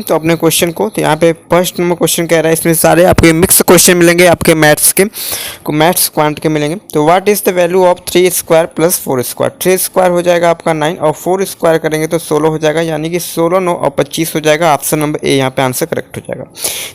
तो अपने क्वेश्चन को, तो यहाँ पे फर्स्ट नंबर क्वेश्चन कह रहा है, इसमें सारे आपके मिक्स क्वेश्चन मिलेंगे आपके मैथ्स क्वांट के मिलेंगे। तो what is the value of 3 square plus 4 square. 3 square हो जाएगा आपका 9 और 4 स्क्वायर करेंगे तो 16 हो जाएगा, यानी कि 16 9 और 25 हो जाएगा। ऑप्शन नंबर ए यहाँ पे आंसर करेक्ट हो जाएगा।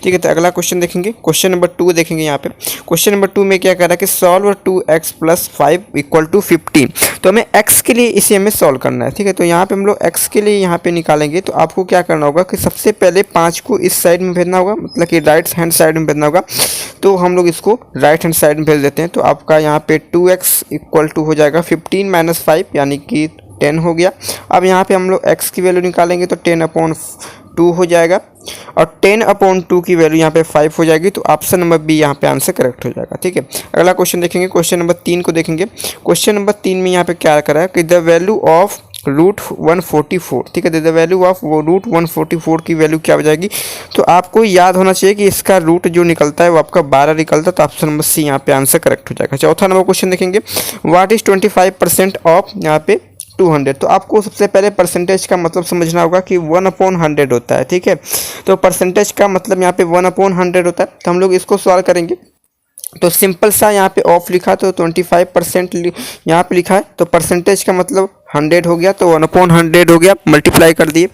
ठीक है, तो अगला क्वेश्चन देखेंगे, क्वेश्चन नंबर 2 देखेंगे। यहाँ पे क्वेश्चन नंबर 2 में क्या कह रहा है कि solve 2x plus 5 equal to 15। तो हमें x के लिए इसे हमें सॉल्व करना है। ठीक है, तो यहाँ पे हम लोग x के लिए यहाँ पे निकालेंगे। तो आपको क्या करना होगा कि सबसे पहले 5 को इस साइड में भेजना होगा, मतलब कि राइट हैंड साइड में भेजना होगा। तो हम लोग इसको राइट हैंड साइड में भेज देते हैं। तो आपका यहाँ पे 2x इक्वल टू हो जाएगा 15 माइनस 5 यानी कि 10 हो गया। अब यहाँ पे हम लोग x की वैल्यू निकालेंगे तो 10/2 हो जाएगा और 10/2 की वैल्यू यहाँ पे 5 हो जाएगी। तो ऑप्शन नंबर बी यहाँ पे आंसर करेक्ट हो जाएगा। ठीक है, अगला क्वेश्चन देखेंगे, क्वेश्चन नंबर 3 को देखेंगे। क्वेश्चन नंबर 3 में यहाँ पे क्या करा है कि द वैल्यू ऑफ रूट 144। ठीक है, द वैल्यू ऑफ वो रूट 144 की वैल्यू क्या हो जाएगी। तो आपको याद होना चाहिए कि इसका रूट जो निकलता है वो आपका 12 निकलता है। तो ऑप्शन नंबर सी यहाँ पे आंसर करेक्ट हो जाएगा। चौथा नंबर क्वेश्चन देखेंगे, व्हाट इज 25% ऑफ यहाँ पे 200। तो आपको सबसे पहले परसेंटेज का मतलब समझना होगा कि 1/100 होता है। ठीक है, तो परसेंटेज का मतलब यहाँ पे 1/100 होता है। तो हम लोग इसको सॉल्व करेंगे। तो सिंपल सा यहाँ पे ऑफ लिखा तो 25% यहाँ पे लिखा है, तो परसेंटेज का मतलब 100 हो गया, तो 1/100 हो गया, मल्टीप्लाई कर दिए।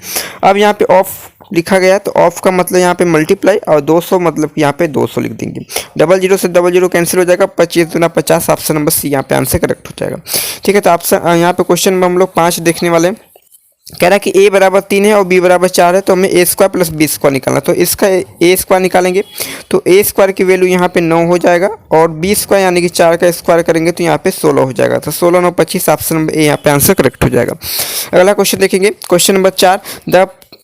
अब यहाँ पे ऑफ लिखा गया तो ऑफ का मतलब यहाँ पे मल्टीप्लाई और 200 मतलब यहाँ पे 200 लिख देंगे। 00 से 00 कैंसिल हो जाएगा, 25 दूना 50। ऑप्शन नंबर सी यहाँ पे आंसर करेक्ट हो जाएगा। ठीक है, तो ऑप्शन यहाँ पे क्वेश्चन में हम लोग 5 देखने वाले हैं। कह रहा है कि a बराबर 3 है और b बराबर 4 है, तो हमें a square plus b square निकालना। तो इसका a स्क्वायर निकालेंगे तो a स्क्वायर की वैल्यू यहाँ पे 9 हो जाएगा और b स्क्वायर यानी कि 4 का स्क्वायर करेंगे तो यहाँ पे 16 हो जाएगा। तो 16 9 25। ऑप्शन नंबर ए यहाँ पे आंसर करेक्ट हो जाएगा। अगला क्वेश्चन देखेंगे, question number 4,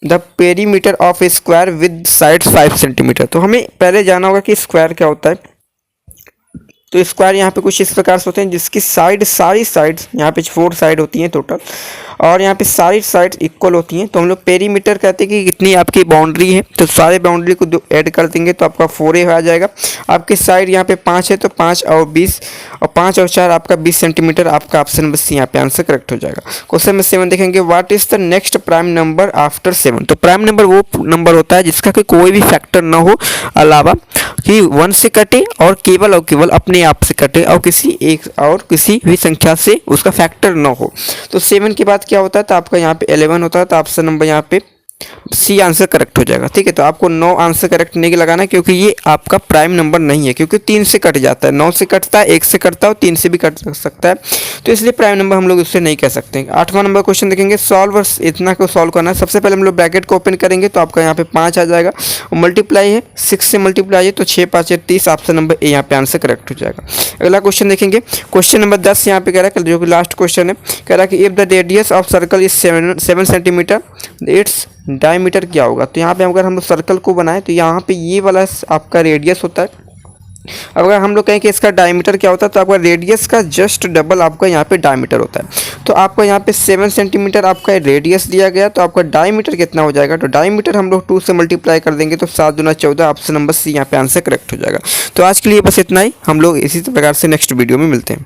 the perimeter of A square with sides 5 centimetre. तो हमें पहले जाना होगा कि स्क्वायर क्या होता है। तो स्क्वायर यहाँ पे कुछ इस प्रकार से होते हैं जिसकी सारी साइड्स यहाँ पे 4 साइड होती हैं टोटल, और यहाँ पे सारी साइड्स इक्वल होती हैं। तो हम लोग पेरीमीटर कहते हैं कि कितनी आपकी बाउंड्री है। तो सारे बाउंड्री को ऐड कर देंगे तो आपका 4a आ जाएगा। आपकी साइड यहाँ पे 5 है तो 5 और 20 और 5 और 4 आपका 20 सेंटीमीटर। आपका ऑप्शन नंबर सी यहाँ पे आंसर करेक्ट हो जाएगा। क्वेश्चन नंबर 7 देखेंगे, what is the next prime number after 7। तो प्राइम नंबर वो नंबर होता है जिसका कोई भी फैक्टर ना हो, अलावा कि 1 से कटे और केवल अपने आप से कटे और किसी भी संख्या से उसका फैक्टर ना हो। तो 7 के बाद क्या होता है, तो आपका यहाँ पे 11 होता है। तो ऑप्शन नंबर यहाँ पे सी आंसर करेक्ट हो जाएगा। ठीक है, तो आपको 9 आंसर करेक्ट नहीं लगाना क्योंकि ये आपका प्राइम नंबर नहीं है, क्योंकि 3 से कट जाता है, 9 से कटता है, 1 से कटता है और 3 से भी कट सकता है। तो इसलिए प्राइम नंबर हम लोग उससे नहीं कह सकते। 8वां नंबर क्वेश्चन देखेंगे, सॉल्व इतना को सॉल्व करना है। सबसे पहले हम लोग ब्रैकेट को ओपन करेंगे तो आपका यहाँ पे 5 आ जाएगा और मल्टीप्लाई है 6 से मल्टीप्लाई है तो 6 5 30। ऑप्शन नंबर ए यहाँ पे आंसर करेक्ट हो जाएगा। अगला क्वेश्चन देखेंगे, क्वेश्चन नंबर 10 यहाँ पे कह रहा है, जो कि लास्ट क्वेश्चन है, कह रहा है कि if the radius of circle is 7 centimetre its diameter क्या होगा। तो यहाँ पे अगर हम लोग सर्कल को बनाएं तो यहाँ पे ये वाला आपका रेडियस होता है। अब अगर हम लोग कहें कि इसका डायमीटर क्या होता है तो आपका रेडियस का जस्ट डबल आपका यहाँ पे डायमीटर होता है। तो आपका यहाँ पे 7 सेंटीमीटर आपका रेडियस दिया गया, तो आपका डायमीटर कितना हो जाएगा। तो डायमीटर हम लोग 2 से मल्टीप्लाई कर देंगे तो 7 दूना 14। ऑप्शन नंबर सी यहाँ पे आंसर करेक्ट हो जाएगा। तो आज के लिए बस इतना ही, हम लोग इसी प्रकार से नेक्स्ट वीडियो में मिलते हैं।